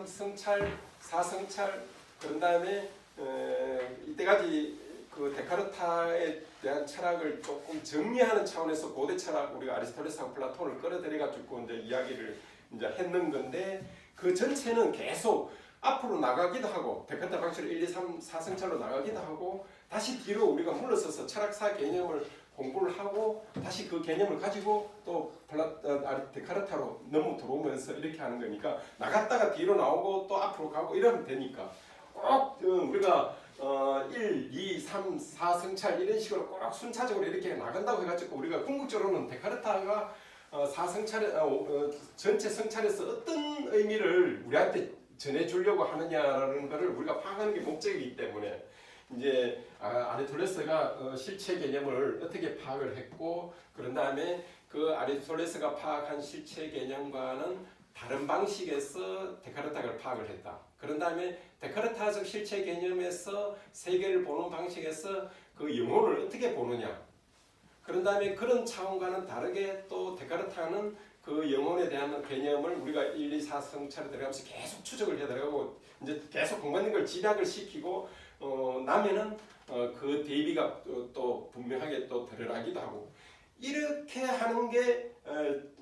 성찰, 사성찰, 그런 다음에 이때까지 그 데카르타에 대한 철학을 조금 정리하는 차원에서 고대 철학 우리가 아리스토텔레스하고 플라톤을 끌어들여가지고 이제 이야기를 이제 했는 건데 그 전체는 계속 앞으로 나가기도 하고 데카르타 방식으로 1, 2, 3, 4성찰로 나가기도 하고 다시 뒤로 우리가 물러서서 철학사 개념을 공부를 하고 다시 그 개념을 가지고 또 데카르타로 너무 들어오면서 이렇게 하는 거니까 나갔다가 뒤로 나오고 또 앞으로 가고 이러면 되니까 꼭 우리가 1, 2, 3, 4성찰 이런 식으로 꼭 순차적으로 이렇게 나간다고 해가지고 우리가 궁극적으로는 데카르타가 전체 성찰에서 어떤 의미를 우리한테 전해주려고 하느냐라는 것을 우리가 파악하는 게 목적이기 때문에 이제 아리스토텔레스가 실체 개념을 어떻게 파악을 했고 그런 다음에 그 아리스토텔레스가 파악한 실체 개념과는 다른 방식에서 데카르타를 파악을 했다. 그런 다음에 데카르타적 실체 개념에서 세계를 보는 방식에서 그 영혼을 어떻게 보느냐. 그런 다음에 그런 차원과는 다르게 또 데카르타는 그 영혼에 대한 개념을 우리가 1, 2, 4성찰에 들어가면서 계속 추적을 해 들어가고 이제 계속 공부하는 걸 집약을 시키고 나면은 그 대비가 또 분명하게 또 드러나기도 하고 이렇게 하는 게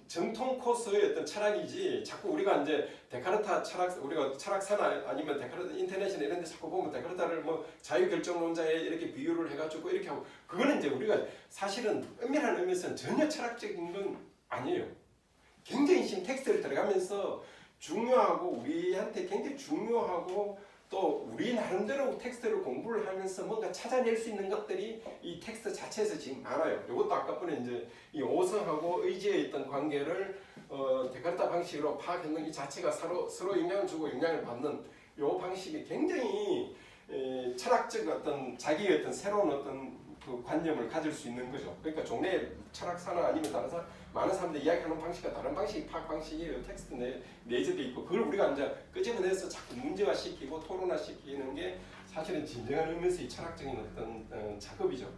정통 코스의 어떤 철학이지 자꾸 우리가 이제 데카르타 철학 우리가 철학사나 아니면 데카르타 인터넷이나 이런 데 자꾸 보면 데카르타를 뭐 자유결정론자에 이렇게 비유를 해가지고 이렇게 하고 그거는 이제 우리가 사실은 엄밀한 의미에서는 전혀 철학적인 건 아니에요. 굉장히 텍스트를 들어가면서 중요하고 우리한테 굉장히 중요하고 또 우리 나름대로 텍스트를 공부를 하면서 뭔가 찾아낼 수 있는 것들이 이 텍스트 자체에서 지금 많아요. 이것도 아까 전에 이제 이 오성하고 의지에 있던 관계를 데카르타 방식으로 파악했는 이 자체가 서로 영향을 주고 영향을 받는 이 방식이 굉장히 철학적 어떤 자기의 어떤 새로운 어떤 그 관념을 가질 수 있는 거죠. 그러니까 종래 철학사나 아니면 다른 사람 많은 사람들이 이야기하는 방식과 다른 방식, 파악 방식이 텍스트 내재되어 있고 그걸 우리가 이제 끄집어내서 자꾸 문제화시키고 토론화시키는 게 사실은 진정한 의미에서의 철학적인 어떤 작업이죠.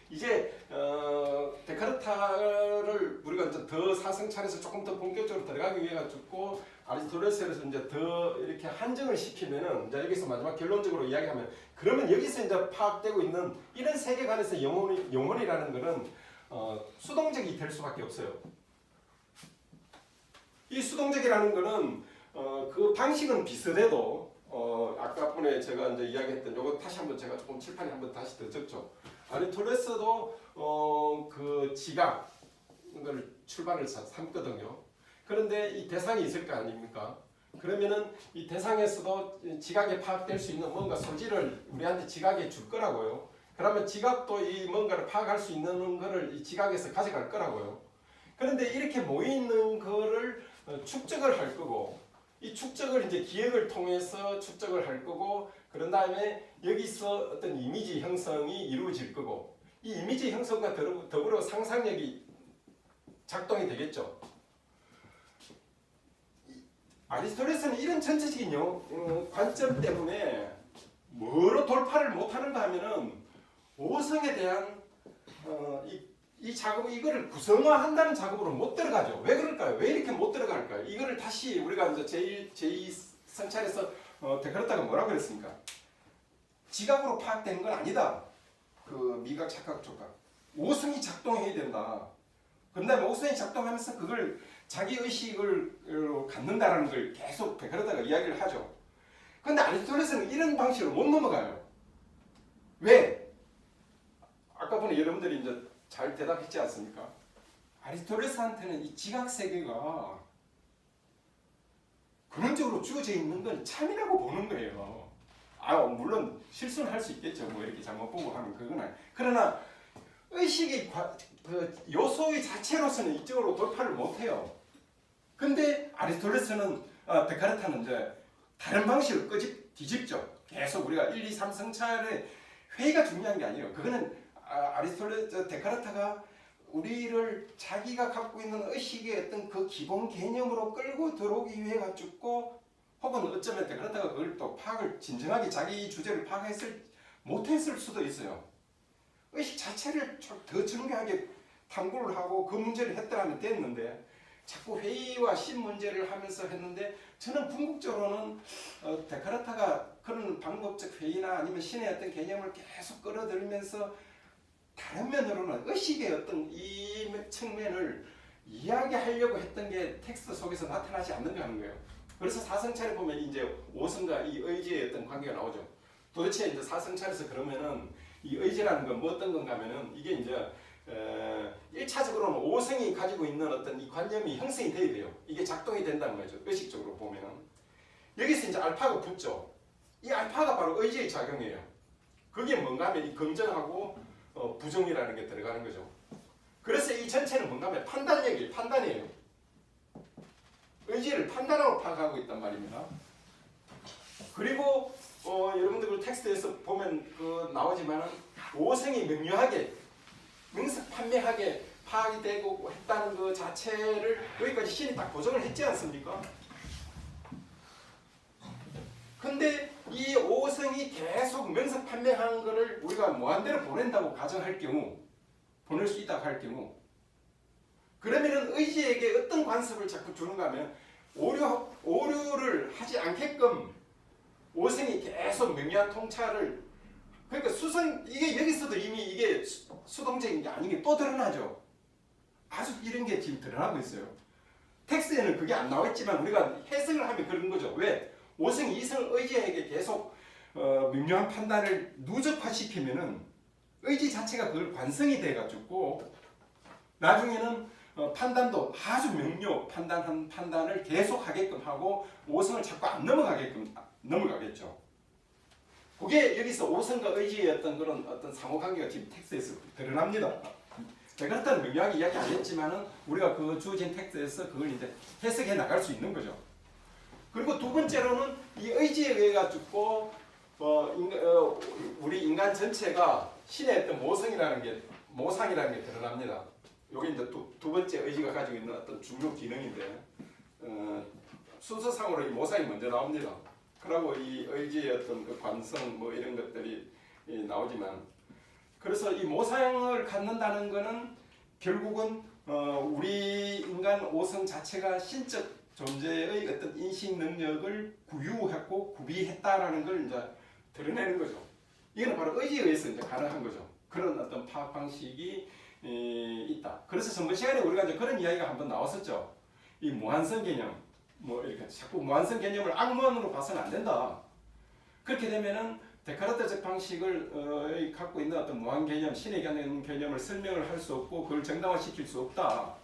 이제 데카르타를 우리가 이제 더 사성찰에서 조금 더 본격적으로 들어가기 위해 가지고 아리스토텔레스에서 이제 더 이렇게 한정을 시키면은 이제 여기서 마지막 결론적으로 이야기하면 그러면 여기서 이제 파악되고 있는 이런 세계관에서 영혼이라는 것은 수동적이 될 수밖에 없어요. 이 수동적이라는 것은 그 방식은 비슷해도 아까 전에 제가 이제 이야기했던 요거 다시 한번 제가 조금 칠판에 한번 다시 더 적죠. 아리스토텔레스도 그 지각을 출발을 삼거든요. 그런데 이 대상이 있을 거 아닙니까? 그러면은 이 대상에서도 지각에 파악될 수 있는 뭔가 소지를 우리한테 지각에 줄 거라고요. 그러면 지각도 이 뭔가를 파악할 수 있는 거를 이 지각에서 가져갈 거라고요. 그런데 이렇게 모이는 거를 축적을 할 거고 이 축적을 이제 기억을 통해서 축적을 할 거고 그런 다음에 여기서 어떤 이미지 형성이 이루어질 거고 이 이미지 형성과 더불어 상상력이 작동이 되겠죠. 아리스토텔레스는 이런 전체적인 관점 때문에 뭐로 돌파를 못하는가 하면은 오성에 대한 이 작업 이거를 구성화한다는 작업으로 못 들어가죠. 왜 그럴까요? 왜 이렇게 못 들어갈까요? 이거를 다시 우리가 이제 제2 성찰에서 데카르타가 뭐라고 그랬습니까? 지각으로 파악되는 건 아니다. 그 미각, 착각, 촉각. 오성이 작동해야 된다. 그다음에 오성이 작동하면서 그걸 자기 의식을 갖는다라는 걸 계속 데카르타가 이야기를 하죠. 그런데 아리스토텔레스는 이런 방식으로 못 넘어가요. 왜? 아까 보니 여러분들이 이제 잘 대답했지 않습니까? 아리스토텔레스한테는 이 지각 세계가 근원적으로 주어져 있는 건 참이라고 보는 거예요. 물론 실수는 할 수 있겠죠. 뭐 이렇게 잘못 보고 하면 그건 아니에요. 그러나 의식의 그 요소의 자체로서는 이쪽으로 돌파를 못해요. 근데 아리스토텔레스는 데카르타는 이제 다른 방식으로 뒤집죠. 계속 우리가 1, 2, 3 성찰의 회의가 중요한 게 아니에요. 그거는 데카르타가 우리를 자기가 갖고 있는 의식의 어떤 그 기본 개념으로 끌고 들어오기 위해 가지고 혹은 어쩌면 데카르타가 그걸 또 파악을 진정하게 자기 주제를 못했을 수도 있어요. 의식 자체를 더 정교하게 탐구를 하고 그 문제를 했더라면 됐는데 자꾸 회의와 신 문제를 하면서 했는데 저는 궁극적으로는 데카르타가 그런 방법적 회의나 아니면 신의 어떤 개념을 계속 끌어들면서 다른 면으로는 의식의 어떤 이 측면을 이야기하려고 했던 게 텍스트 속에서 나타나지 않는가 하는 거예요. 그래서 사성찰에 보면 이제 오성과 이 의지의 어떤 관계가 나오죠. 도대체 이제 사성찰에서 그러면은 이 의지라는 건 뭐 어떤 건가 하면은 이게 이제 1차적으로는 오성이 가지고 있는 어떤 이 관념이 형성이 돼야 돼요. 이게 작동이 된다는 거죠. 의식적으로 보면은. 여기서 이제 알파가 붙죠. 이 알파가 바로 의지의 작용이에요. 그게 뭔가 하면 이 긍정하고 부정이라는 게 들어가는 거죠. 그래서 이 전체는 뭔가 하면 판단이에요. 의지를 판단하고 파악하고 있단 말입니다. 그리고 여러분들 그 텍스트에서 보면 나오지만은 오성이 명료하게 명석판명하게 파악이 되고 했다는 그 자체를 여기까지 신이 딱 고정을 했지 않습니까? 근데 이 오성이 계속 명석판명한 거를 우리가 무한대로 보낸다고 가정할 경우, 보낼 수 있다고 할 경우, 그러면은 의지에게 어떤 관습을 자꾸 주는가 하면 오류를 하지 않게끔 오성이 계속 명료한 통찰을, 그러니까 이게 여기서도 이미 이게 수동적인 게 아닌 게 또 드러나죠. 아주 이런 게 지금 드러나고 있어요. 텍스트에는 그게 안 나와 있지만 우리가 해석을 하면 그런 거죠. 왜? 오성이 이성을 의지에게 계속 명료한 판단을 누적화시키면은 의지 자체가 그걸 관성이 돼가지고 나중에는 판단도 아주 명료 판단한 판단을 계속 하게끔 하고 오성을 자꾸 안 넘어가겠죠. 그게 여기서 오성과 의지의 어떤 상호관계가 지금 텍스트에서 드러납니다. 데카르타는 명료하게 이야기 안 했지만은 우리가 그 주어진 텍스트에서 그걸 이제 해석해 나갈 수 있는 거죠. 그리고 두 번째로는 이 의지에 의해 가지고 우리 인간 전체가 신의 어떤 모상이라는 게 드러납니다. 이게 이제 두 번째 의지가 가지고 있는 어떤 중요 기능인데 순서상으로 이 모상이 먼저 나옵니다. 그리고 이 의지의 어떤 그 관성 뭐 이런 것들이 나오지만, 그래서 이 모상을 갖는다는 것은 결국은 우리 인간 오성 자체가 신적 존재의 어떤 인식 능력을 구유했고 구비했다라는 걸 이제 드러내는 거죠. 이거는 바로 의지에 의해서 이제 가능한 거죠. 그런 어떤 파악 방식이 있다. 그래서 전번 시간에 우리가 이제 그런 이야기가 한번 나왔었죠. 이 무한성 개념, 뭐 이렇게 자꾸 무한성 개념을 악무한으로 봐서는 안 된다. 그렇게 되면은 데카르트적 방식을 갖고 있는 어떤 무한 개념, 신의 개념을 설명을 할 수 없고 그걸 정당화시킬 수 없다.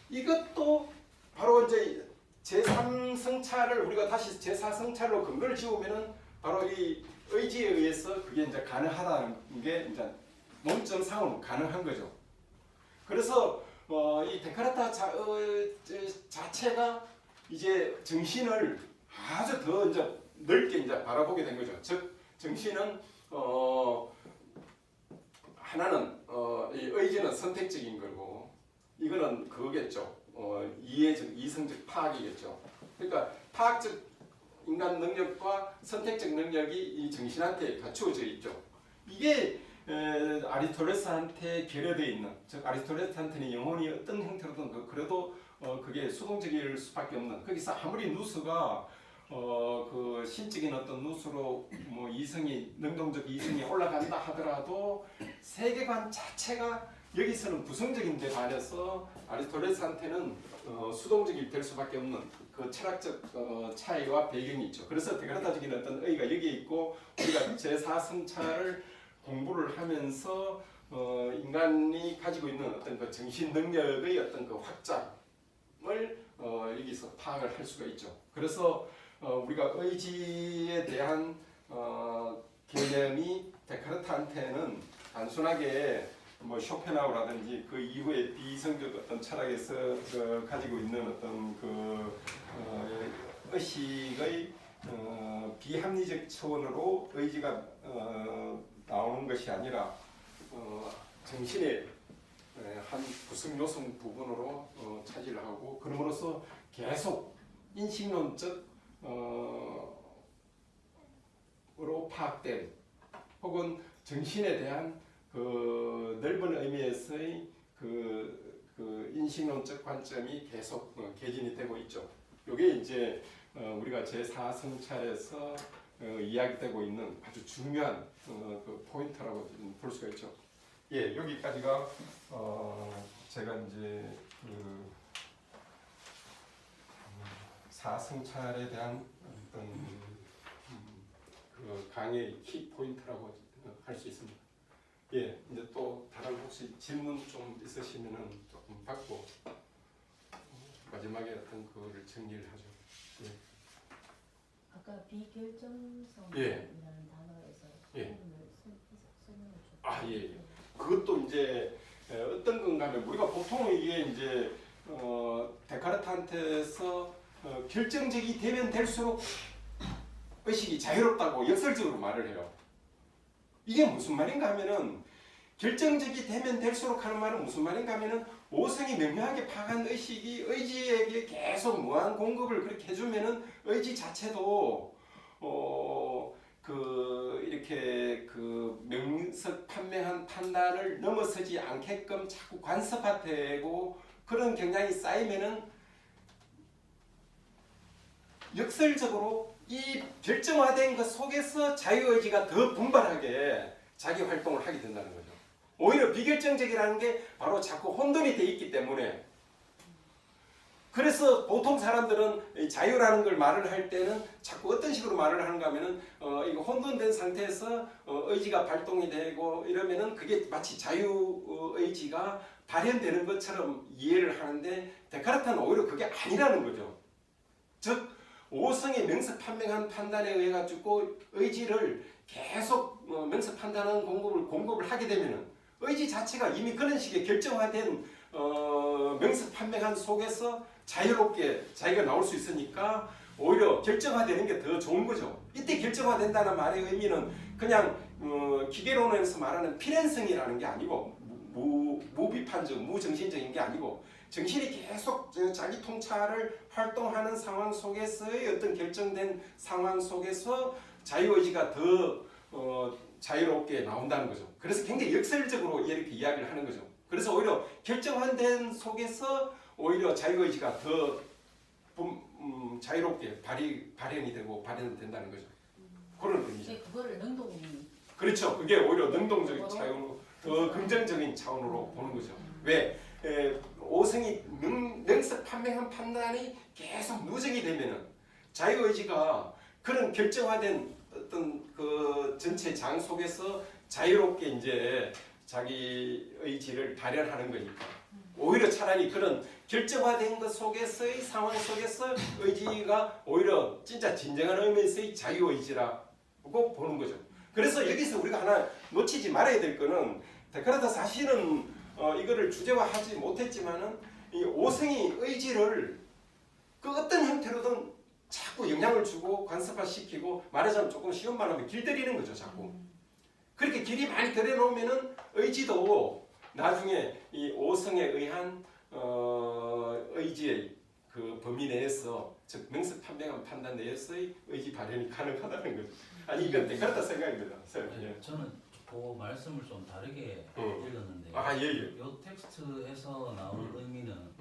이것도 바로 이제 제3성찰을 우리가 다시 제4성찰로 근거를 지우면은 바로 이 의지에 의해서 그게 이제 가능하다는 게 이제 논점상으로 가능한 거죠. 그래서 이 데카르타 자체가 이제 정신을 아주 더 이제 넓게 이제 바라보게 된 거죠. 즉 정신은 하나는 이 의지는 선택적인 거고 이거는 그거겠죠. 이성적 파악이겠죠. 그러니까 파악적 인간 능력과 선택적 능력이 이 정신한테 갖추어져 있죠. 이게 아리스토텔레스한테 결여되어 있는, 즉 아리스토텔레스한테는 영혼이 어떤 형태로든 그래도 그게 수동적일 수밖에 없는, 거기서 아무리 누수가 그 신적인 어떤 누수로 뭐 능동적 이성이 올라간다 하더라도 세계관 자체가 여기서는 부성적인 데 반해서 아리스토텔레스한테는 수동적이 될 수밖에 없는 그 철학적 차이와 배경이 있죠. 그래서 데카르타적인 어떤 의의가 여기에 있고 우리가 제4성찰을 공부를 하면서 인간이 가지고 있는 어떤 그 정신 능력의 어떤 그 확장을 여기서 파악을 할 수가 있죠. 그래서 우리가 의지에 대한 개념이 데카르트한테는 단순하게 뭐 쇼펜하우라든지 그 이후에 비이성적 어떤 철학에서 가지고 있는 어떤 그 의식의 비합리적 차원으로 의지가 나오는 것이 아니라 정신의 한 구성 요소 부분으로 차지를 하고, 그럼으로써 계속 인식론적 으로 파악된 혹은 정신에 대한 그 넓은 의미에서의 그 그 인식론적 관점이 계속 개진이 되고 있죠. 이게 이제 우리가 제4성찰에서 이야기되고 있는 아주 중요한 그 포인트라고 볼 수가 있죠. 예, 여기까지가 제가 이제 그 4성찰에 대한 어떤 그 강의 키 포인트라고 할 수 있습니다. 예, 이제 또 다른 혹시 질문 좀 있으시면은 조금 받고 마지막에 어떤 그거를 정리를 하죠. 예. 아까 비결정성이라는 예. 단어에서 예. 설명을 좀. 아, 예. 그것도 이제 어떤 건가 하면 우리가 보통 이게 이제 데카르트한테서 결정적이 되면 될수록 의식이 자유롭다고 역설적으로 말을 해요. 이게 무슨 말인가 하면은 결정적이 되면 될수록 하는 말은 무슨 말인가 하면은 오성이 명료하게 파악한 의식이 의지에게 계속 무한 공급을 그렇게 해주면은 의지 자체도 이렇게 그 명석 판명한 판단을 넘어서지 않게끔 자꾸 관습화되고 그런 경향이 쌓이면은 역설적으로 이 결정화된 것 속에서 자유의지가 더 분발하게 자기 활동을 하게 된다는 거죠. 오히려 비결정적이라는 게 바로 자꾸 혼돈이 돼 있기 때문에 그래서 보통 사람들은 자유라는 걸 말을 할 때는 자꾸 어떤 식으로 말을 하는가 하면은 이거 혼돈된 상태에서 의지가 발동이 되고 이러면은 그게 마치 자유의지가 발현되는 것처럼 이해를 하는데 데카르트는 오히려 그게 아니라는 거죠. 즉 오성의 명석 판명한 판단에 의해 가지고 의지를 계속 명석 판단하는 공급을 하게 되면은 의지 자체가 이미 그런 식의 결정화된 명석 판명한 속에서 자유롭게 자기가 나올 수 있으니까 오히려 결정화되는 게 더 좋은 거죠. 이때 결정화된다는 말의 의미는 그냥 기계론에서 말하는 필연성이라는 게 아니고 무비판적, 무정신적인 게 아니고 정신이 계속 자기 통찰을 활동하는 상황 속에서의 어떤 결정된 상황 속에서 자유의지가 더 자유롭게 나온다는 거죠. 그래서 굉장히 역설적으로 이렇게 이야기를 하는 거죠. 그래서 오히려 결정화된 속에서 오히려 자유의지가 더 자유롭게 발현이 되고 발현된다는 거죠. 그런 의미죠. 그거를 능동이. 그렇죠. 그게 오히려 능동적인 차원으로 더 긍정적인 차원으로 보는 거죠. 왜? 오성이 명석 판명한 판단이 계속 누적이 되면은 자유의지가 그런 결정화된 어떤 그 전체 장 속에서 자유롭게 이제 자기 의지를 발현하는 거니까 오히려 차라리 그런 결정화된 것 속에서의 상황 속에서 의지가 오히려 진짜 진정한 의미에서의 자유의지라고 보는 거죠. 그래서 여기서 우리가 하나 놓치지 말아야 될 거는 데카르트 사실은 이거를 주제화하지 못했지만은 이 오성이 의지를 그 어떤 형태로든 자꾸 영향을 주고 관습화시키고 말하자면 조금 쉬운 말하면 길들이는 거죠. 자꾸 그렇게 길이 많이 들여놓으면은 의지도 나중에 이 오성에 의한 의지의 그 범위 내에서 즉 명석 판명한 판단 내에서의 의지 발현이 가능하다는 거죠. 아니 이건 데카르트 생각입니다. 네, 저는 그 말씀을 좀 다르게 읽었는데 예예. 이 텍스트에서 나오는 의미는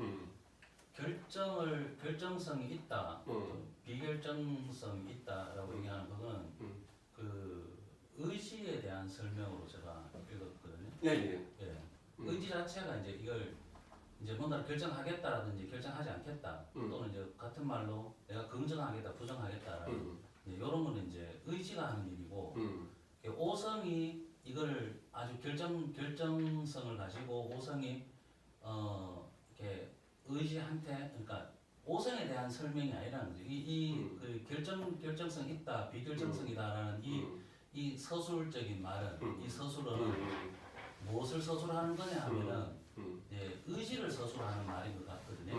결정성이 있다, 비결정성이 있다라고 얘기하는 것은 그 의지에 대한 설명으로 제가 읽었거든요. 예예. 예. 의지 자체가 이제 이걸 이제 뭔가를 결정하겠다라든지 결정하지 않겠다 또는 이제 같은 말로 내가 긍정하겠다, 부정하겠다라는 이런 거는 이제 의지가 하는 일이고 오성이 이걸 아주 결정성을 가지고 오성이 이렇게 의지한테 그러니까 오성에 대한 설명이 아니라는 거죠. 그 결정성 있다, 비결정성이다라는 이 서술적인 말은 이 서술은 무엇을 서술하는 거냐 하면은 이제 의지를 서술하는 말인 것 같거든요.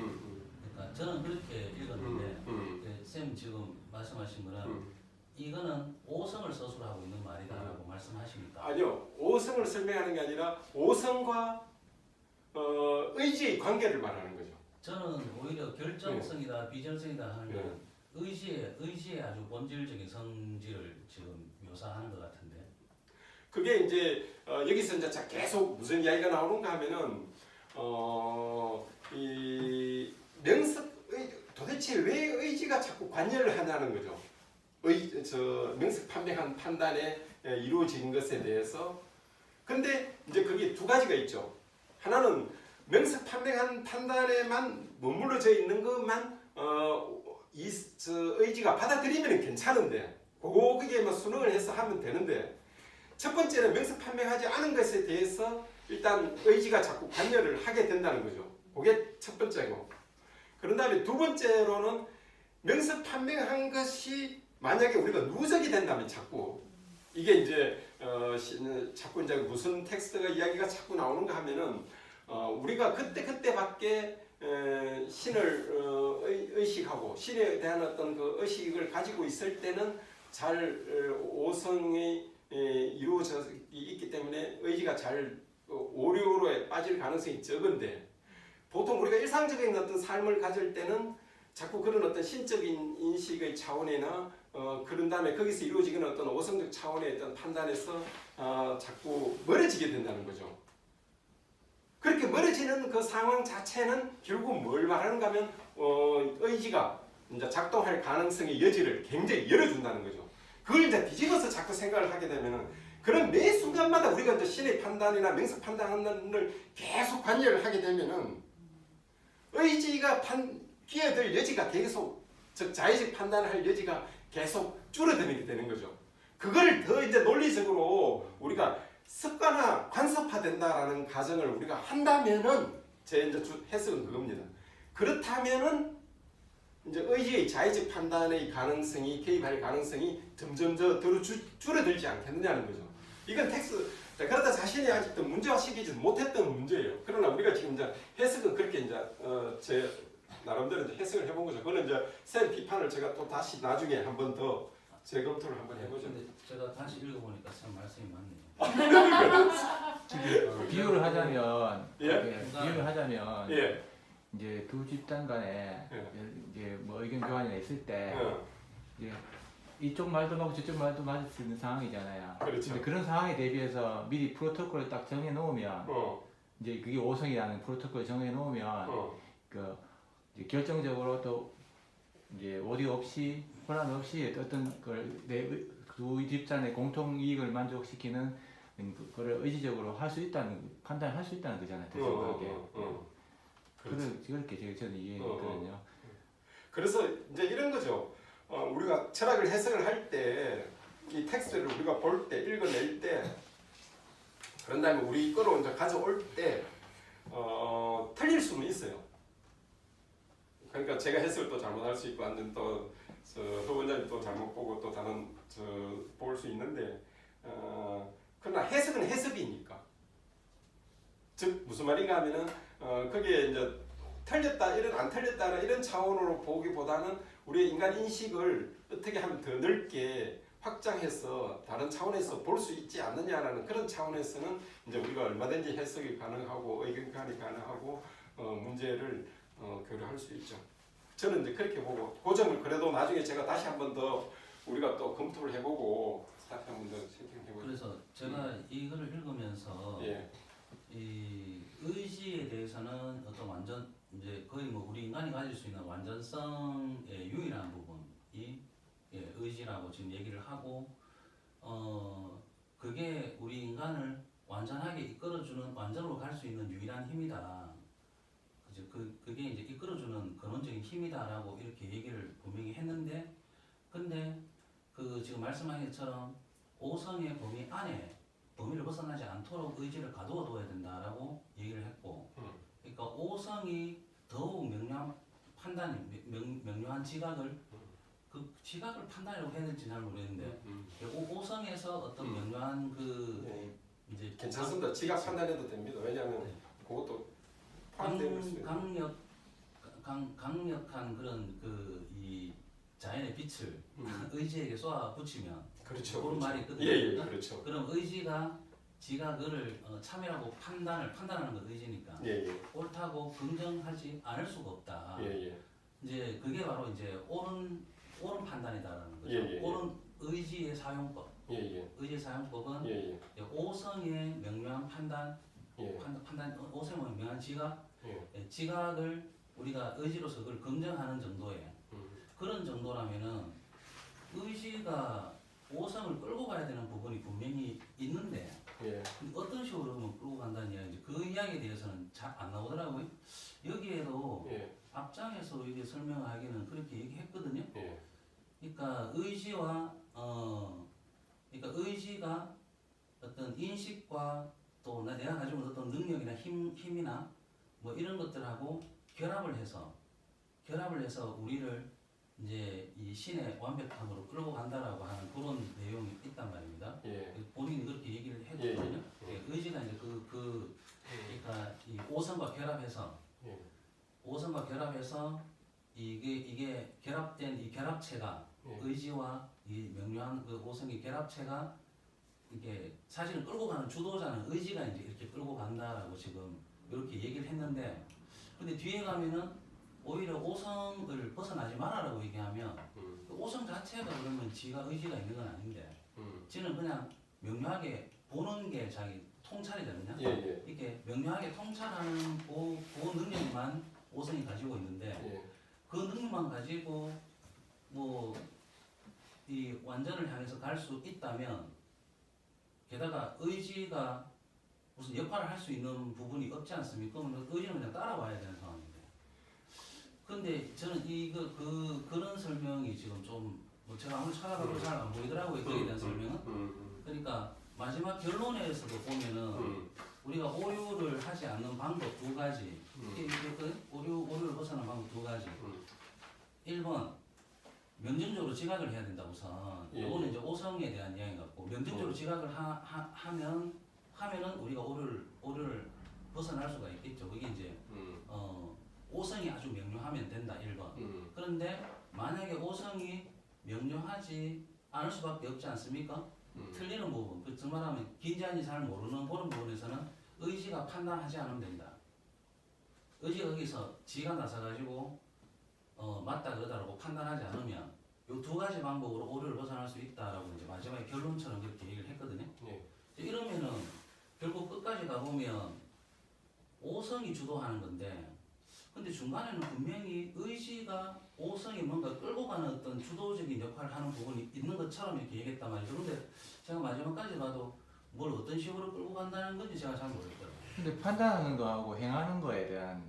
그러니까 저는 그렇게 읽었는데 쌤 지금 말씀하신 거는 이거는 오성을 서술하고 있는 말이다라고 말씀하십니까? 아니요. 오성을 설명하는 게 아니라 오성과 의지의 관계를 말하는 거죠. 저는 오히려 결정성이다, 비결성이다 하는 건 의지의 아주 본질적인 성질을 지금 묘사하는 것 같은데. 그게 이제 여기서 이제 계속 무슨 이야기가 나오는가 하면은 이 도대체 왜 의지가 자꾸 관여를 하냐는 거죠. 명석 판명한 판단에 이루어진 것에 대해서. 근데 이제 그게 두 가지가 있죠. 하나는 명석 판명한 판단에만 머물러져 있는 것만 의지가 받아들이면 괜찮은데, 그게 뭐 수능을 해서 하면 되는데, 첫 번째는 명석 판명하지 않은 것에 대해서 일단 의지가 자꾸 관여를 하게 된다는 거죠. 그게 첫 번째고. 그런 다음에 두 번째로는 명석 판명한 것이 만약에 우리가 누적이 된다면 자꾸 이게 이제 자꾸 이제 무슨 텍스트가 이야기가 자꾸 나오는가 하면은 우리가 그때밖에 신을 의식하고 신에 대한 어떤 그 의식을 가지고 있을 때는 잘 오성이 이루어져 있기 때문에 의지가 잘 오류로 빠질 가능성이 적은데, 보통 우리가 일상적인 어떤 삶을 가질 때는 자꾸 그런 어떤 신적인 인식의 차원이나 그런 다음에 거기서 이루어지는 어떤 오성적 차원의 어떤 판단에서 자꾸 멀어지게 된다는 거죠. 그렇게 멀어지는 그 상황 자체는 결국 뭘 말하는가 하면 의지가 이제 작동할 가능성의 여지를 굉장히 열어준다는 거죠. 그걸 이제 뒤집어서 자꾸 생각을 하게 되면은 그런 매 순간마다 우리가 이제 신의 판단이나 명석 판단을 계속 관여를 하게 되면은 의지가 끼어들 여지가 계속, 즉 자의적 판단을 할 여지가 계속 줄어들게 되는 거죠. 그걸 더 이제 논리적으로 우리가 습관화, 관습화된다라는 가정을 우리가 한다면은 제 이제 해석은 그겁니다. 그렇다면은 이제 의지의 자의적 판단의 가능성이, 개입할 가능성이 점점 더 줄어들지 않겠느냐는 거죠. 이건 텍스트, 그러다 자신이 아직도 문제화시키지 못했던 문제예요. 그러나 우리가 지금 이제 해석은 그렇게 이제 제 나름대로 이제 해석을 해본 거죠. 그거는 이제 쌤 비판을 제가 또 다시 나중에 한 번 더 재검토를 한번 해보죠. 근데 제가 다시 읽어보니까 참 말씀이 맞네요. 비유를 하자면, 예? 비유를 하자면, 예. 이제 두 집단 간에 이제 뭐 의견 교환이 있을 때 이제 이쪽 말도 맞고 저쪽 말도 맞을 수 있는 상황이잖아요. 그렇죠. 근데 그런 상황에 대비해서 미리 프로토콜을 딱 정해 놓으면 이제 그게 5성이라는 프로토콜을 정해 놓으면 그 이제 결정적으로 또 이제 오류 없이 혼란 없이 어떤 두 집단의 공통 이익을 만족시키는 그걸 의지적으로 할 수 있다는 판단할 수 있다는 거잖아요. 대중하게. 그렇게 저는 이해했거든요. 그래서 이제 이런 거죠. 우리가 철학을 해석을 할 때 이 텍스트를 우리가 볼 때, 읽어낼 때, 그런 다음에 우리 거로 이제 가져올 때 틀릴 수는 있어요. 그러니까 제가 해석을 또 잘못할 수 있고, 아니면 또 서 원장님 또 잘못 보고 또 다른 볼 수 있는데, 그러나 해석은 해석이니까. 즉 무슨 말인가 하면은 거기에 이제 틀렸다, 안 틀렸다는 이런 차원으로 보기보다는 우리의 인간 인식을 어떻게 하면 더 넓게 확장해서 다른 차원에서 볼 수 있지 않느냐라는 그런 차원에서는 이제 우리가 얼마든지 해석이 가능하고 의견 교환이 가능하고 문제를 교류할 수 있죠. 저는 이제 그렇게 보고, 그 점을 그래도 나중에 제가 다시 한번 더 우리가 또 검토를 해보고 다시 한번 더 생각해보죠. 그래서 제가 이거를 읽으면서 이 의지에 대해서는 어떤 완전 이제 거의 뭐 우리 인간이 가질 수 있는 완전성의 유일한 부분이 의지라고 지금 얘기를 하고, 그게 우리 인간을 완전하게 이끌어주는, 완전으로 갈 수 있는 유일한 힘이다. 그게 이제 이끌어주는 근원적인 힘이다라고 이렇게 얘기를 분명히 했는데, 근데 그 지금 말씀하신 것처럼 5성의 범위 안에 범위를 벗어나지 않도록 의지를 가두어 둬야 된다라고 얘기를 했고, 그러니까 5성이 더욱 명료한 판단, 명료한 지각을, 그 지각을 판단이라고 해야 될지 잘 모르겠는데, 5성에서 어떤 명료한 이제 괜찮습니다. 지각 판단해도 됩니다. 왜냐하면 그것도 강력한 그런 이 자연의 빛을 의지에게 쏟아 붙이면, 그렇죠. 그런 말이 있거든요. 예, 그렇죠. 그럼 의지가 지각을 참여하고 판단하는 건 의지니까 옳다고 긍정하지 않을 수가 없다. 이제 그게 바로 이제 옳은 판단이다라는 거죠. 옳은 의지의 사용법. 의지의 사용법은 5성의 명료한 판단, 예. 판단 오성은 명한 지각, 예. 지각을 우리가 의지로서 그걸 긍정하는 정도의 그런 정도라면은 의지가 오성을 끌고 가야 되는 부분이 분명히 있는데 예. 어떤 식으로 그러면 끌고 간다는 이야기인지 그 이야기에 대해서는 잘 안 나오더라고요. 여기에도 예. 앞장에서 이게 설명하기는 그렇게 얘기했거든요. 예. 그러니까 의지와 그러니까 의지가 어떤 인식과 또 내가 가지고 있는 어떤 능력이나 힘이나 뭐 이런 것들하고 결합을 해서 우리를 이제 이 신의 완벽함으로 끌고 간다라고 하는 그런 내용이 있단 말입니다. 예. 본인이 그렇게 얘기를 해줬거든요. 예. 의지가 이제 그러니까 이 오성과 결합해서 예. 오성과 결합해서 이게 결합된 이 결합체가 예. 의지와 이 명료한 그 오성의 결합체가 이게 사실은 끌고 가는 주도자는 의지가 이제 이렇게 끌고 간다라고 지금 이렇게 얘기를 했는데 근데 뒤에 가면은 오히려 오성을 벗어나지 말아라고 얘기하면 그 오성 자체가 그러면 지가 의지가 있는 건 아닌데 지는 그냥 명료하게 보는 게 자기 통찰이거든요. 예. 예. 이렇게 명료하게 통찰하는 그 능력만 오성이 가지고 있는데 예. 그 능력만 가지고 뭐 이 완전을 향해서 갈 수 있다면 게다가 의지가 무슨 역할을 할 수 있는 부분이 없지 않습니까? 그러면 의지는 그냥 따라와야 되는 상황인데. 근데 저는 그런 설명이 지금 좀뭐 제가 아무리 찾아봐도 잘 안 보이더라고요. 거기에 대한 설명은. 그러니까 마지막 결론에서도 보면은 우리가 오류를 하지 않는 방법 두 가지. 오류를 벗어나는 방법 두 가지. 1번 명정적으로 지각을 해야 된다 우선. 예. 이거는 이제 오성에 대한 이야기 같고 명정적으로 지각을 하면은 우리가 오류를 벗어날 수가 있겠죠. 그게 이제 오성이 아주 명료하면 된다 1번. 그런데 만약에 오성이 명료하지 않을 수밖에 없지 않습니까? 틀리는 부분, 그 말하면 긴지한지 잘 모르는 그런 부분에서는 의지가 판단하지 않으면 된다. 의지가 거기서 지가 나서가지고 맞다 그러다라고 판단하지 않으면 이 두 가지 방법으로 오류를 벗어날 수 있다라고 이제 마지막에 결론처럼 그렇게 얘기를 했거든요. 예. 이러면은 결국 끝까지 가보면 오성이 주도하는 건데 근데 중간에는 분명히 의지가 오성이 뭔가 끌고 가는 어떤 주도적인 역할을 하는 부분이 있는 것처럼 이렇게 얘기했단 말이죠. 근데 제가 마지막까지 봐도 뭘 어떤 식으로 끌고 간다는 건지 제가 잘 모르겠더라고요. 근데 판단하는 거하고 행하는 거에 대한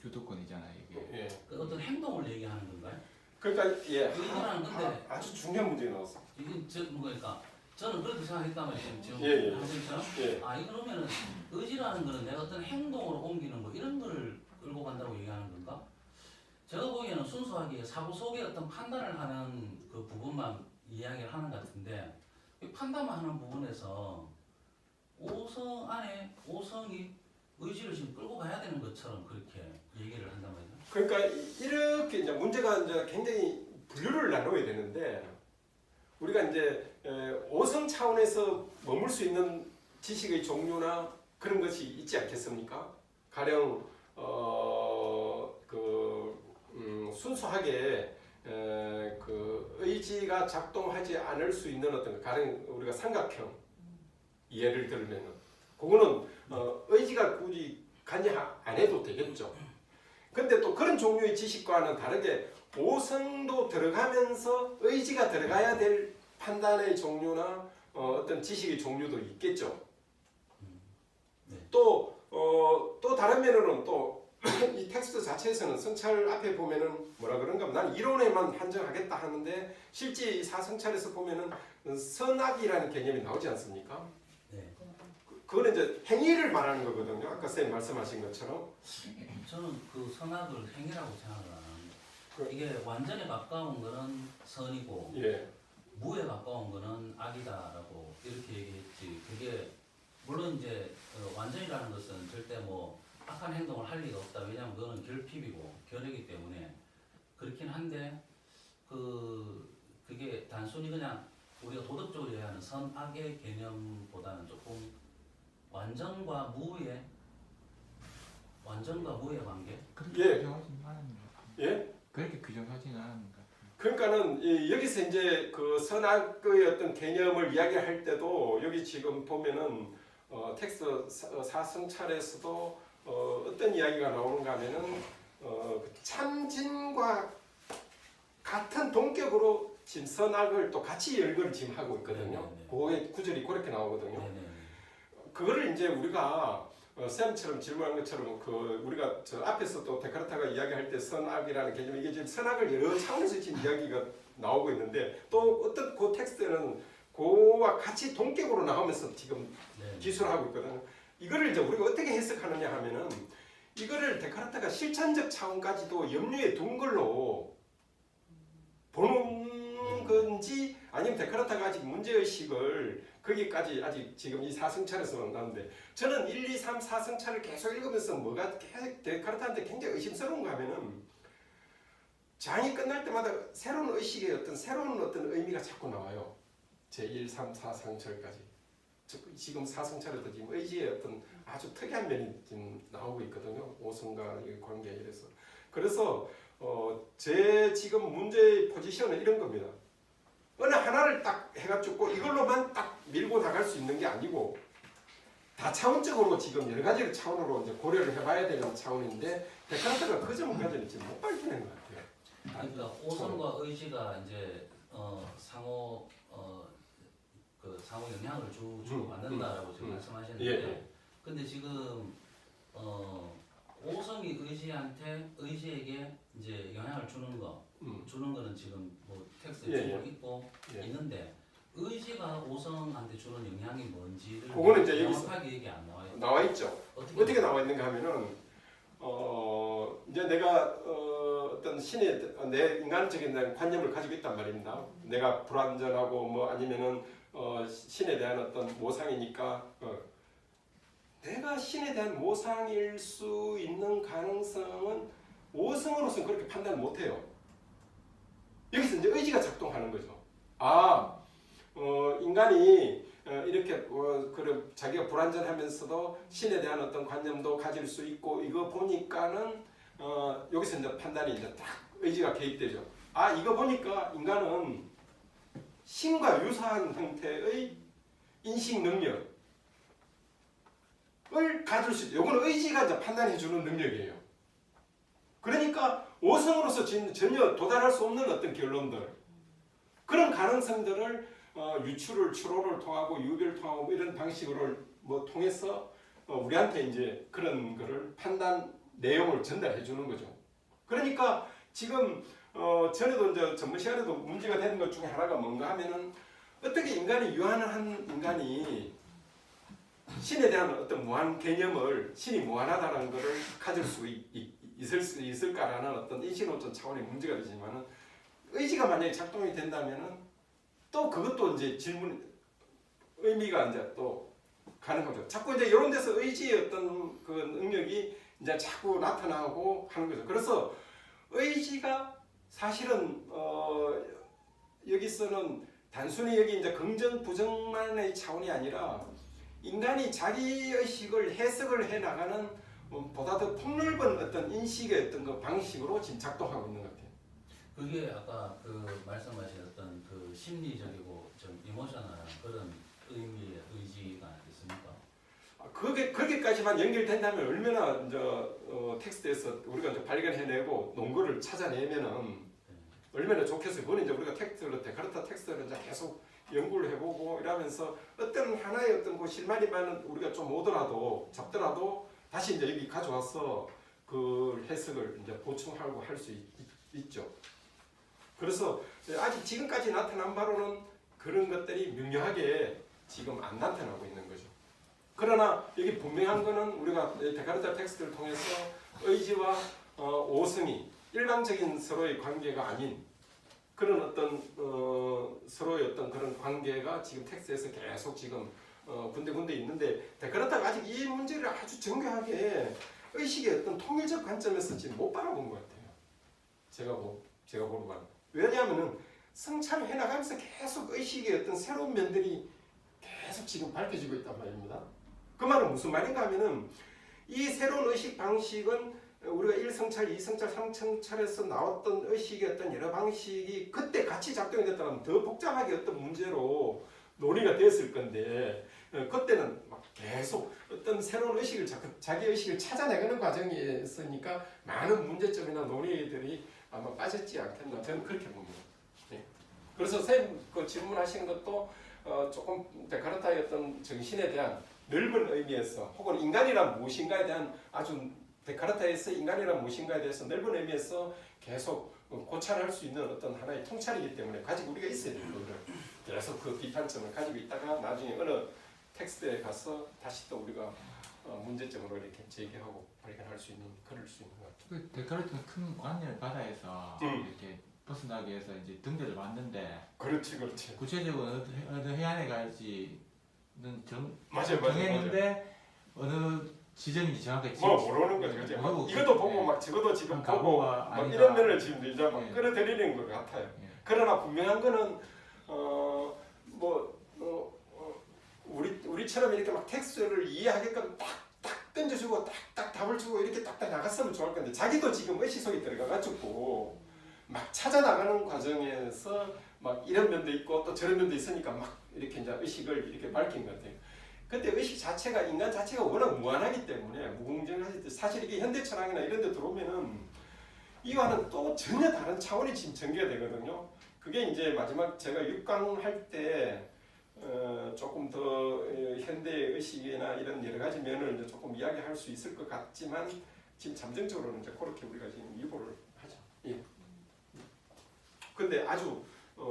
주도권이잖아요 이게. 예. 그 어떤 행동을 얘기하는 건가요? 그러니까 예. 의지라는 건데 아주 중요한 문제 나왔어. 이게 뭐니까 저는 그렇게 생각했단 말이에요. 지금 예. 선생님처럼 예. 그러면은 의지라는 거는 내가 어떤 행동으로 옮기는 거 이런 거를 끌고 간다고 얘기하는 건가? 제가 보기에는 순수하게 사고 속에 어떤 판단을 하는 그 부분만 이야기를 하는 것 같은데 이 판단만 하는 부분에서 오성 안에 오성이 의지를 지금 끌고 가야 되는 것처럼 그렇게 얘기를 한단 말이죠. 그러니까 이렇게 이제 문제가 이제 굉장히 분류를 나눠야 되는데 우리가 이제 오성 차원에서 머물 수 있는 지식의 종류나 그런 것이 있지 않겠습니까? 가령 순수하게 그 의지가 작동하지 않을 수 있는 어떤 가령 우리가 삼각형 예를 들면은 그거는 의지가 굳이 관여 안 해도 되겠죠. 근데 또 그런 종류의 지식과는 다르게 오성도 들어가면서 의지가 들어가야 될 판단의 종류나 어떤 지식의 종류도 있겠죠. 네. 또 다른 면으로는 또 이 텍스트 자체에서는 성찰 앞에 보면은 뭐라 그런가 난 이론에만 한정하겠다 하는데 실제 이 사성찰에서 보면은 선악이라는 개념이 나오지 않습니까? 네. 그거는 이제 행위를 말하는 거거든요. 아까 선생님 말씀하신 것처럼. 저는 그 선악을 행위라고 생각을 안 합니다. 그- 이게 완전에 가까운 거는 선이고 예. 무에 가까운 거는 악이다라고 이렇게 얘기했지. 그게 물론 이제 완전이라는 것은 절대 뭐 악한 행동을 할 리가 없다. 왜냐하면 그거는 결핍이고 결이기 때문에 그렇긴 한데 그게 단순히 그냥 우리가 도덕적으로 얘기하는 선악의 개념보다는 조금 완전과 무의 관계. 그렇게 예. 규정하지는 않은 것 같아요. 예? 그렇게 규정하지는 않은 것 같아요. 그러니까는 여기서 이제 그 선악의 어떤 개념을 이야기할 때도 여기 지금 보면은 텍스트 사성찰에서도 어떤 이야기가 나오는가 하면은 참진과 같은 동격으로 지금 선악을 또 같이 열거를 지금 하고 있거든요. 네네네. 그거의 구절이 그렇게 나오거든요. 네네. 그거를 이제 우리가 쌤처럼 질문한 것처럼 우리가 저 앞에서 또 데카르타가 이야기할 때 선악이라는 개념 이게 지금 선악을 여러 차원에서 지금 이야기가 나오고 있는데 또 어떤 그 텍스트는 그와 같이 동격으로 나오면서 지금 네네. 기술하고 있거든요. 이거를 이제 우리가 어떻게 해석하느냐 하면은 이거를 데카르타가 실천적 차원까지도 염두에 둔 걸로 보는 건지 아니면 데카르타가 아직 문제의식을 거기까지 아직 지금 이 사성찰에서 나오는데 저는 1, 2, 3, 4성찰을 계속 읽으면서 뭐가 데카르타한테 굉장히 의심스러운가 하면은 장이 끝날 때마다 새로운 의식의 새로운 의미가 자꾸 나와요. 제 1, 3, 4 성찰까지. 지금 사성찰에도 지금 의지의 아주 특이한 면이 지금 나오고 있거든요. 오성과 관계에 이래서. 그래서 제 지금 문제의 포지션은 이런 겁니다. 어느 하나를 딱 해가지고 이걸로만 딱 밀고 나갈 수 있는 게 아니고 다차원적으로 지금 여러 가지 차원으로 이제 고려를 해봐야 되는 차원인데 데카르트가 그 점까지는 지금 못 밝히는 것 같아요. 그러니까 오성과 의지가 이제 상호 상호 영향을 주고 받는다라고 지금 말씀하셨는데, 예. 근데 지금 오성이 의지에게 이제 영향을 주는 거는 지금 뭐 텍스트에 주고 있고 있는데 있는데 오성한테 주는 영향이 뭔지를 그거는 이제 명확하게 얘기 안 나와요. 나와 있죠. 어떻게 나와 있는가 하면은 이제 내가 어떤 신의 내 인간적인 관념을 가지고 있단 말입니다. 내가 불완전하고 뭐 아니면은 신에 대한 어떤 모상이니까 내가 신에 대한 모상일 수 있는 가능성은 오성으로서는 그렇게 판단을 못해요. 여기서 이제 의지가 작동하는 거죠. 인간이 이렇게 자기가 불완전하면서도 신에 대한 어떤 관념도 가질 수 있고 이거 보니까는 여기서 이제 판단이 이제 딱 의지가 개입되죠. 이거 보니까 인간은 신과 유사한 형태의 인식 능력을 가질 수 있다. 이거는 의지가 이제 판단해 주는 능력이에요. 그러니까 오성으로서 전혀 도달할 수 없는 어떤 결론들, 그런 가능성들을 유추를 추로를 통하고 유비를 통하고 이런 방식으로 뭐 통해서 우리한테 이제 그런 거를 판단 내용을 전달해 주는 거죠. 그러니까 지금 전에도 이제 전문 시간에도 문제가 되는 것 중에 하나가 뭔가 하면은 어떻게 인간이 유한한 인간이 신에 대한 어떤 무한 개념을 신이 무한하다는 것을 가질 수 있을까라는 어떤 인식론적 차원의 문제가 되지만은 의지가 만약에 작동이 된다면은 또 그것도 이제 의미가 이제 또 가는 거죠. 자꾸 이제 이런 데서 의지의 어떤 그 능력이 이제 자꾸 나타나고 하는 거죠. 그래서 의지가 사실은 여기서는 단순히 여기 이제 긍정 부정만의 차원이 아니라 인간이 자기 의식을 해석을 해 나가는 보다 더 폭넓은 어떤 인식의 어떤 그 방식으로 지금 작동하고 있는 것 같아요. 그게 아까 그 말씀하신 어떤 그 심리적이고 좀 이모셔널한 그런 의미의 의지가 있습니까? 그렇게까지만 연결된다면 얼마나 이제 텍스트에서 우리가 이제 발견해내고 논거를 찾아내면은 얼마나 좋겠어요. 그건 이제 우리가 데카르타 텍스트를 이제 계속 연구를 해보고 이러면서 어떤 하나의 어떤 그 실마리만 우리가 좀 오더라도 잡더라도 다시 이제 여기 가져와서 그 해석을 이제 보충하고 할 수 있죠. 그래서 아직 지금까지 나타난 바로는 그런 것들이 명료하게 지금 안 나타나고 있는 거죠. 그러나 여기 분명한 거는 우리가 데카르타 텍스트를 통해서 의지와 오성이 일방적인 서로의 관계가 아닌 그런 어떤 서로의 어떤 그런 관계가 지금 텍스트에서 계속 지금 군데군데 있는데 데카르타가 아직 이 문제를 아주 정교하게 의식의 어떤 통일적 관점에서 지금 못 바라본 것 같아요. 제가 보는 바는. 왜냐하면은 성찰을 해나가면서 계속 의식의 어떤 새로운 면들이 계속 지금 밝혀지고 있단 말입니다. 그 말은 무슨 말인가 하면은 이 새로운 의식 방식은 우리가 1성찰, 2성찰, 3성찰에서 나왔던 의식의 어떤 여러 방식이 그때 같이 작동이 됐다면 더 복잡하게 어떤 문제로 논의가 됐을 건데 그때는 막 계속 어떤 새로운 의식을 자기 의식을 찾아내가는 과정이었으니까 많은 문제점이나 논의들이 아마 빠졌지 않겠나 저는 그렇게 봅니다. 네. 그래서 선생님 그 질문하시는 것도 조금 데카르타의 어떤 정신에 대한 넓은 의미에서 혹은 인간이란 무엇인가에 대한 아주 데카르타에서 인간이란 무엇인가에 대해서 넓은 의미에서 계속 고찰할 수 있는 어떤 하나의 통찰이기 때문에 가지고 우리가 있어야 돼요. 그거를 계속 그 비판점을 가지고 있다가 나중에 어느 텍스트에 가서 다시 또 우리가 문제점으로 이렇게 제기하고 발견할 수 있는 그럴 수 있는 것 같아요. 그 데카르트는 큰 관념 바다에서 이렇게 벗어나기 위해서 이제 등대를 만드는데 그렇지. 구체적으로 어느 해안에 갈지는 맞아요. 정했는데 어느 지점인지 정확하게 모르는 거죠. 그죠? 이것도 보고 막 저것도 지금 보고 막 이런 면을 지금 이제 막 끌어들이는 것 같아요. 그러나 분명한 거는 우리처럼 이렇게 막 텍스트를 이해하게끔 딱딱 던져주고 딱딱 답을 주고 이렇게 딱딱 나갔으면 좋을 건데 자기도 지금 의식 속에 들어가가지고 막 찾아 나가는 과정에서 막 이런 면도 있고 또 저런 면도 있으니까 막 이렇게 이제 의식을 이렇게 밝힌 것 같아요. 근데 의식 자체가 인간 자체가 워낙 무한하기 때문에 무궁무진하기 사실 이게 현대 철학이나 이런 데 들어오면은 이와는 또 전혀 다른 차원이 지금 전개가 되거든요. 그게 이제 마지막 제가 6강 할 때 조금 더 현대의 의식이나 이런 여러 가지 면을 이제 조금 이야기할 수 있을 것 같지만 지금 잠정적으로는 이제 그렇게 우리가 지금 유보를 하죠. 예. 근데 아주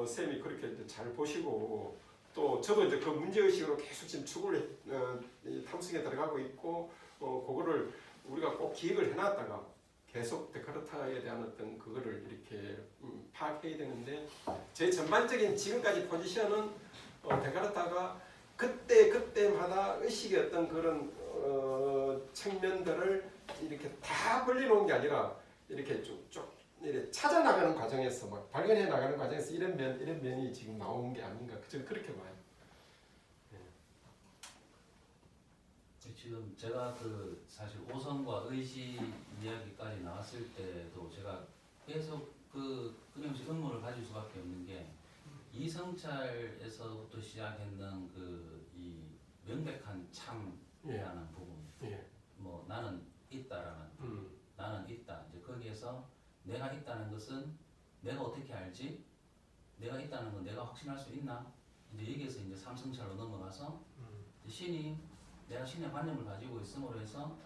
쌤이 그렇게 이제 잘 보시고 또 저도 이제 그 문제의식으로 계속 지금 추구를 탐색에 들어가고 있고 그거를 우리가 꼭 기획을 해놨다가 계속 데카르타에 대한 어떤 그거를 이렇게 파악해야 되는데 제 전반적인 지금까지 포지션은 데카르타가 그때마다 의식의 어떤 그런 측면들을 이렇게 다 벌려놓은 게 아니라 이렇게 쭉쭉 이렇게 찾아 나가는 과정에서 막 발견해 나가는 과정에서 이런 면이 지금 나온 게 아닌가 저는 그렇게 봐요. 지금 제가 그 사실 오성과 의식 이야기까지 나왔을 때도 제가 계속 그 끊임없이 의문을 가질 수밖에 없는 게 이성찰에서부터 시작했는 그 이 명백한 참이라는 부분, 뭐 나는 있다라는 나는 있다. 이제 거기에서 내가 있다는 것은 내가 어떻게 알지? 내가 있다는 건 내가 확신할 수 있나? 이제 여기에서 이제 삼성찰로 넘어가서 신이 내가 신의 관념을 가지고 있음으로 해서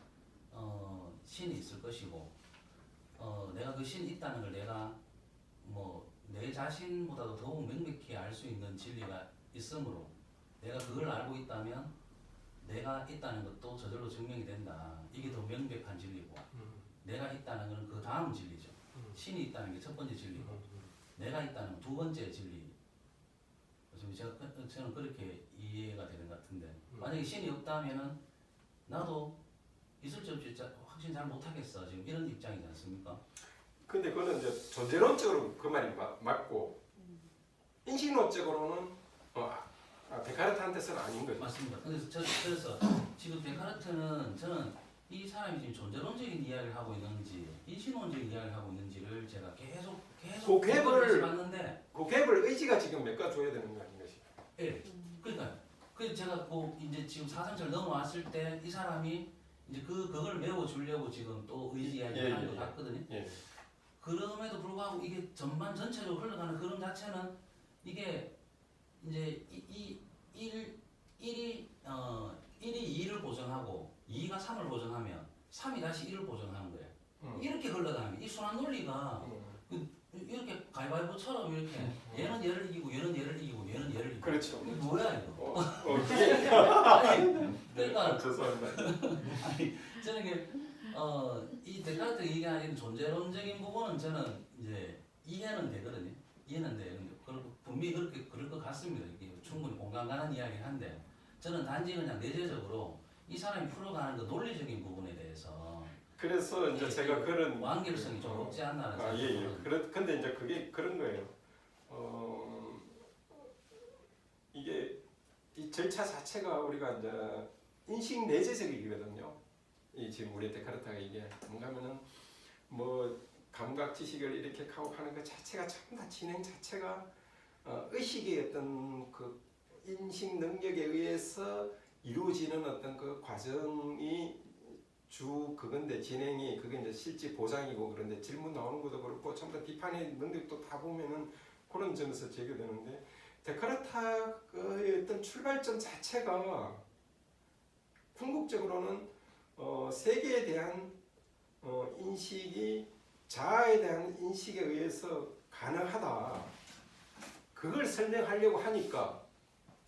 신이 있을 것이고 내가 그 신이 있다는 걸 내가 뭐 내 자신보다도 더욱 명백히 알 수 있는 진리가 있으므로 내가 그걸 알고 있다면 내가 있다는 것도 저절로 증명이 된다. 이게 더 명백한 진리고 내가 있다는 것은 그 다음 진리죠. 신이 있다는 게 첫 번째 진리고 내가 있다는 건 두 번째 진리. 저는 그렇게 이해가 되는 것 같은데 만약에 신이 없다면은 나도 있을지 없을지 확신 잘 못하겠어. 지금 이런 입장이지 않습니까? 근데 그거는 이제 존재론적으로 그 말이 맞고 인식론적으로는 데카르트한테서는 아닌 거죠. 맞습니다. 그래서 지금 데카르트는 저는 이 사람이 지금 존재론적인 이야기를 하고 있는지 인식론적인 이야기를 하고 있는지를 제가 계속 그 갭을 봤는데 그 갭을 의지가 지금 메꿔줘야 되는 거 아닌가 싶어요. 예, 그러니까요. 그래서 제가 이제 지금 사상철 넘어왔을 때 이 사람이 이제 그걸 메워주려고 지금 또 의지 이야기를 하는 것 같거든요. 그럼에도 불구하고 이게 전체적으로 흘러가는 흐름 자체는 이게 이제 1이 2를 보정하고 2가 3을 보정하면 3이 다시 1을 보정하는 거예요. 이렇게 흘러가는 게 이 순환 논리가 이렇게 가위바위보처럼 이렇게 얘는 얘를 이기고 얘는 얘를 이기고 얘는 얘를 이기고 그렇죠. 이게 뭐야 이거? 그러니까 죄송합니다. 아니 저는 이게 이 데카르트 얘기하는 존재론적인 부분은 저는 이제 이해는 되거든요. 이해는 돼요. 분명히 그럴 것 같습니다. 이게 충분히 공감 가는 이야기긴 한데 저는 단지 그냥 내재적으로 이 사람이 풀어가는 그 논리적인 부분에 대해서 그래서 이제 제가 그런 완결성이 좀 없지 않나라는 생각을 근데 이제 그게 그런 거예요. 이게 이 절차 자체가 우리가 이제 인식 내재적이거든요. 이 지금 우리 데카르트가 이게 뭔가 하면은 뭐 감각 지식을 이렇게 하고 하는 것 자체가 전부 다 진행 자체가 의식의 어떤 그 인식 능력에 의해서 이루어지는 어떤 그 과정이 그건데 진행이 그게 이제 실제 보장이고 그런데 질문 나오는 것도 그렇고 전부 다 비판의 능력도 다 보면은 그런 점에서 제기되는데 데카르타의 어떤 출발점 자체가 궁극적으로는 세계에 대한 인식이 자아에 대한 인식에 의해서 가능하다. 그걸 설명하려고 하니까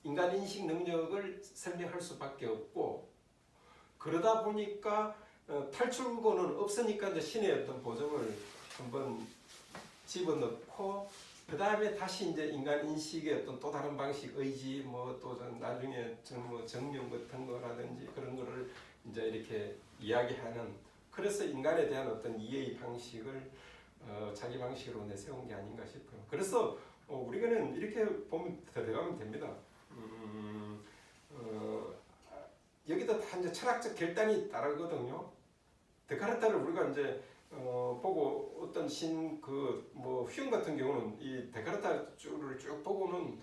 인간 인식 능력을 설명할 수밖에 없고 그러다 보니까 탈출구는 없으니까 이제 신의 어떤 보정을 한번 집어넣고 그 다음에 다시 이제 인간 인식의 어떤 또 다른 방식 의지 뭐 또 나중에 뭐 정령 같은 거라든지 그런 거를 이제 이렇게 이야기하는 그래서 인간에 대한 어떤 이해의 방식을 자기 방식으로 내세운 게 아닌가 싶어요. 그래서 우리가는 이렇게 보면 들어가면 됩니다. 여기도 다 이제 철학적 결단이 따르거든요. 데카르타를 우리가 이제 보고 어떤 뭐 휴영 같은 경우는 이 데카르타 줄을 쭉 보고는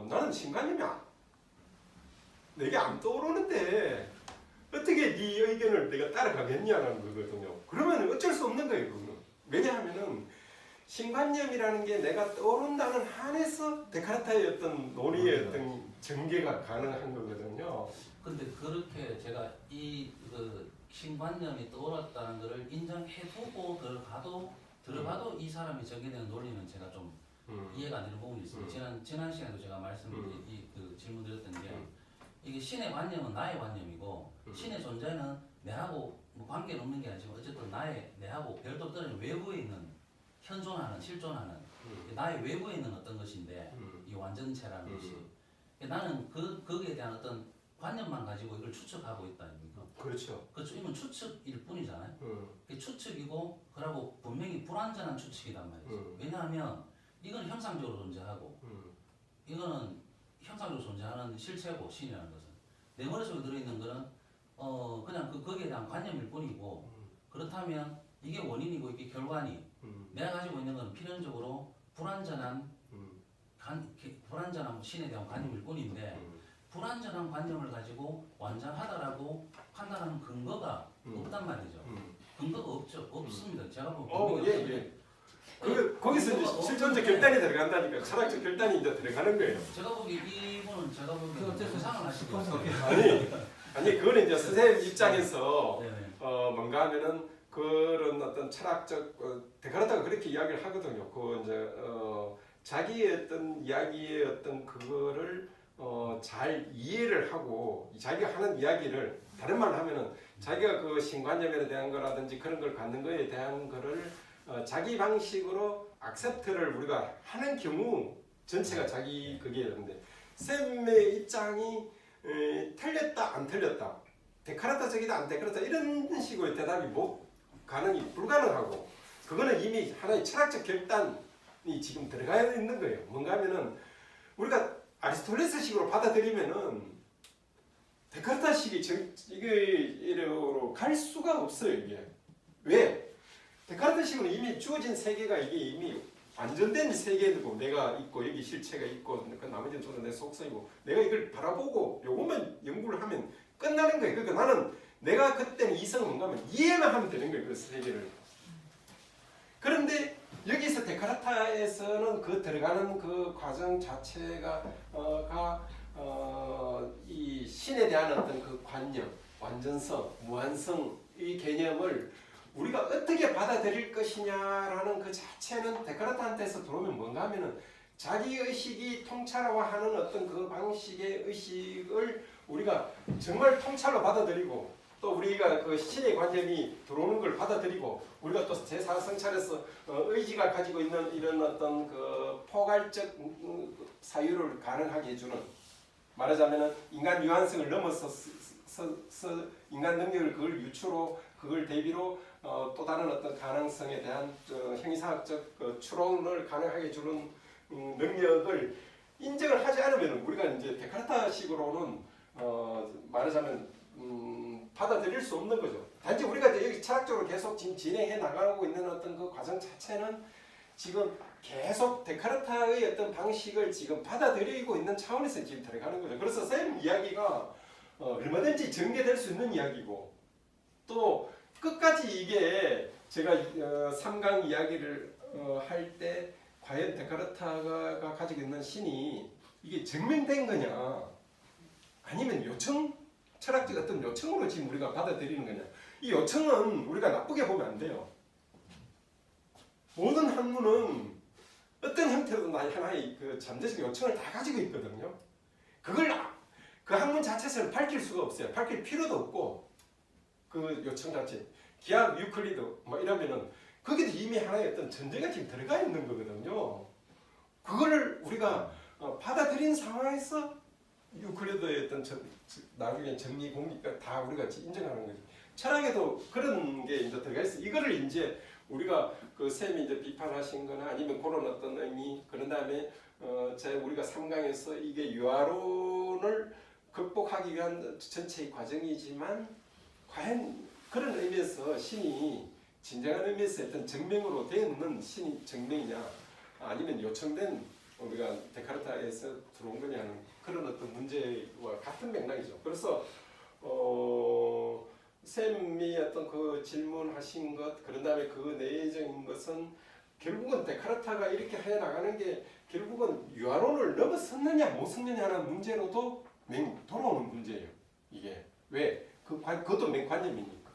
나는 신관념이 내게 안 떠오르는데 어떻게 네 의견을 내가 따라가겠냐는 거거든요. 그러면 어쩔 수 없는 거예요. 그거는. 왜냐하면은 신관념이라는 게 내가 떠오른다는 한에서 데카르타의 어떤 논의의 어떤 전개가 가능한 거거든요. 근데 그렇게 제가 그 신관념이 떠올랐다는 것을 인정해두고 들어가도 이 사람이 전개되는 논리는 제가 좀 이해가 안 되는 부분이 있어요. 지난 시간에도 제가 그 질문드렸던 게 이게 신의 관념은 나의 관념이고 신의 존재는 내하고 뭐 관계는 없는 게 아니지만 어쨌든 내하고 별도 떨어진 외부에 있는 현존하는 실존하는 나의 외부에 있는 어떤 것인데 이 완전체라는 것이 나는 거기에 대한 어떤 관념만 가지고 이걸 추측하고 있다 아닙니까? 그렇죠. 그렇죠. 이건 추측일 뿐이잖아요. 그게 추측이고 그러고 분명히 불완전한 추측이란 말이죠. 왜냐하면 이건 형상적으로 존재하고 이거는 형상적으로 존재하는 실체고 신이라는 것은 내 머릿속에 들어있는 거는 그냥 거기에 대한 관념일 뿐이고 그렇다면 이게 원인이고 이게 결과니 내가 가지고 있는 건 필연적으로 불완전한 신에 대한 관념일 뿐인데 불완전한 관념을 가지고 완전하다라고 판단하는 근거가 없단 말이죠. 근거가 없죠. 없습니다. 제가 보면 예. 거기서 이제 실존적 결단이 들어간다니까 철학적 결단이 이제 들어가는 거예요. 제가 보기 이분은 제가 보기 상상을 하시고 아니 그거는 이제 선생님 입장에서 네네. 뭔가 하면은 그런 어떤 철학적 데카르타가 그렇게 이야기를 하거든요. 그 이제 자기의 어떤 이야기의 어떤 그거를 잘 이해를 하고 자기가 하는 이야기를 다른 말로 하면은 자기가 그 신관념에 대한 거라든지 그런 걸 갖는 거에 대한 거를 자기 방식으로 액셉트를 우리가 하는 경우 전체가 자기 그게 있는데 쌤의 입장이 틀렸다 안 틀렸다 데카르타적이다 안 데카르타 이런 식으로 대답이 가능이 불가능하고 그거는 이미 하나의 철학적 결단이 지금 들어가 있는 거예요. 뭔가 하면은 우리가 아리스토텔레스식으로 받아들이면은 데카르타식이 이게로 갈 수가 없어요. 이게 왜? 데카르타식은 이미 주어진 세계가 이게 이미 완전된 세계고 내가 있고 여기 실체가 있고 그 나머지는 전부 내 속성이고 내가 이걸 바라보고 요것만 연구를 하면 끝나는 거예요. 그러니까 나는 내가 그때는 이성은 뭔가 하면 이해만 하면 되는 거예요. 그 세계를. 그런데 여기서 데카르타에서는 그 들어가는 그 과정 자체가 이 신에 대한 어떤 그 관념, 완전성, 무한성 이 개념을 우리가 어떻게 받아들일 것이냐라는 그 자체는 데카르타한테서 들어오면 뭔가 하면은 자기 의식이 통찰화하는 어떤 그 방식의 의식을 우리가 정말 통찰로 받아들이고 또 우리가 그 신의 관념이 들어오는 걸 받아들이고 우리가 또 제4성찰에서 의지가 가지고 있는 이런 어떤 그 포괄적 사유를 가능하게 해주는 말하자면은 인간 유한성을 넘어서 인간 능력을 그걸 유추로 그걸 대비로 또 다른 어떤 가능성에 대한 형이상학적 추론을 가능하게 해주는 능력을 인정을 하지 않으면 우리가 이제 데카르타식으로는 말하자면 받아들일 수 없는 거죠. 단지 우리가 이제 여기 철학적으로 계속 지금 진행해 나가고 있는 어떤 그 과정 자체는 지금 계속 데카르타의 어떤 방식을 지금 받아들이고 있는 차원에서 지금 들어가는 거죠. 그래서 쌤 이야기가 얼마든지 전개될 수 있는 이야기고 또 끝까지 이게 제가 3강 이야기를 할 때 과연 데카르타가 가지고 있는 신이 이게 증명된 거냐 아니면 요청 철학적 어떤 요청으로 지금 우리가 받아들이는 거냐 이 요청은 우리가 나쁘게 보면 안 돼요. 모든 학문은 어떤 형태로든 하나의 그 잠재적 요청을 다 가지고 있거든요. 그걸 그 학문 자체에서는 밝힐 수가 없어요. 밝힐 필요도 없고 그 요청 자체 기하 유클리드 뭐 이러면은 거기도 이미 하나의 어떤 전제가 지금 들어가 있는 거거든요. 그거를 우리가 받아들인 상황에서 유클리드의 어떤 나중에 정리 공리가 다 우리가 인정하는 거지. 철학에도 그런 게 이제 들어가 있어. 이거를 이제 우리가 그 쌤이 이제 비판하신 거나 아니면 그런 어떤 의미 그런 다음에 우리가 3강에서 이게 유아론을 극복하기 위한 전체의 과정이지만 과연 그런 의미에서 신이 진정한 의미에서 어떤 증명으로 되는 신이 증명이냐 아니면 요청된 우리가 데카르타에서 들어온 거냐는 그런 어떤 문제와 같은 맥락이죠. 그래서 쌤이 어떤 그 질문하신 것 그런 다음에 그 내적인 것은 결국은 데카르타가 이렇게 해 나가는 게 결국은 유아론을 넘어섰느냐 못 섰느냐는 문제로도 돌아오는 문제예요. 이게 왜? 그것도 맹관념이니까.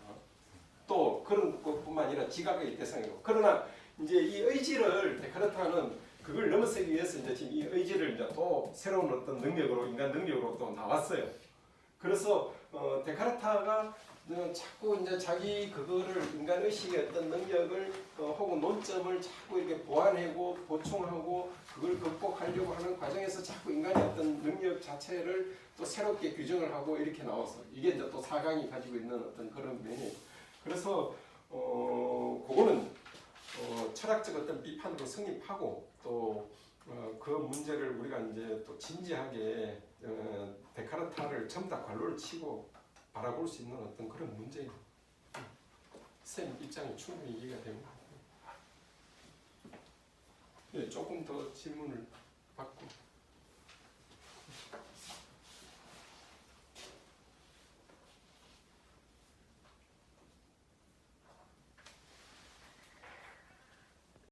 또 그런 것뿐만 아니라 지각의 대상이고. 그러나 이제 이 의지를 데카르타는 그걸 넘어서기 위해서 이제 지금 이 의지를 이제 또 새로운 어떤 능력으로 인간 능력으로 또 나왔어요. 그래서 데카르타가 자꾸 이제 자기 그거를 인간 의식의 어떤 능력을 혹은 논점을 자꾸 이렇게 보완하고 보충하고 그걸 극복하려고 하는 과정에서 자꾸 인간의 어떤 능력 자체를 또 새롭게 규정을 하고 이렇게 나와서 이게 이제 또 4강이 가지고 있는 어떤 그런 면이 그래서 그거는 철학적 어떤 비판으로 성립하고 또 그 문제를 우리가 이제 또 진지하게 데카르타를 전부 다 관로를 치고 바라볼 수 있는 어떤 그런 문제예요. 쌤 입장이 충분히 이해가 됩니다. 네, 조금 더 질문을 받고.